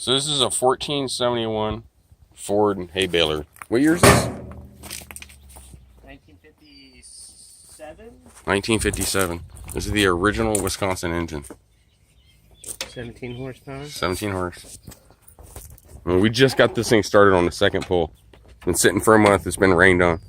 So this is a 1471 Ford hay baler. What year is this? 1957. 1957. This is the original Wisconsin engine. 17 horsepower. 17 horse. Well, we just got this thing started on the second pull. Been sitting for a month. It's been rained on.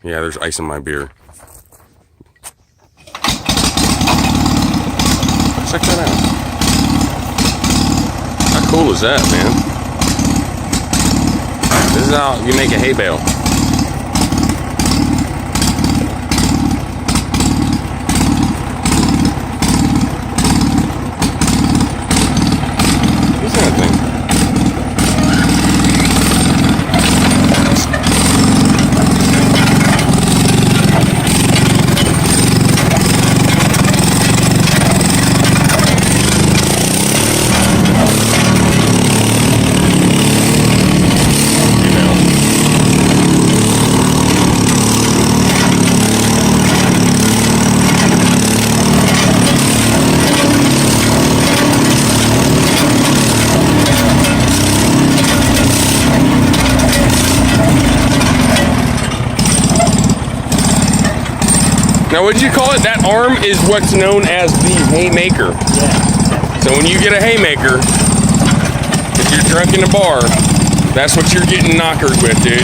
Yeah, there's ice in my beer. Check that out. How cool is that, man? This is how you make a hay bale. What's that thing? Now, what did you call it? That arm is what's known as the haymaker. Yeah. So when you get a haymaker, if you're drunk in a bar, that's what you're getting knockered with, dude.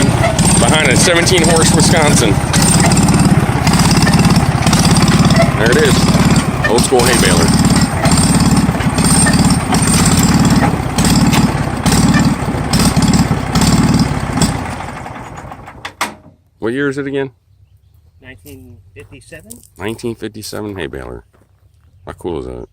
Behind a 17 horse Wisconsin. There it is. Old school hay baler. What year is it again? 1957. 1957 hay baler. How cool is that?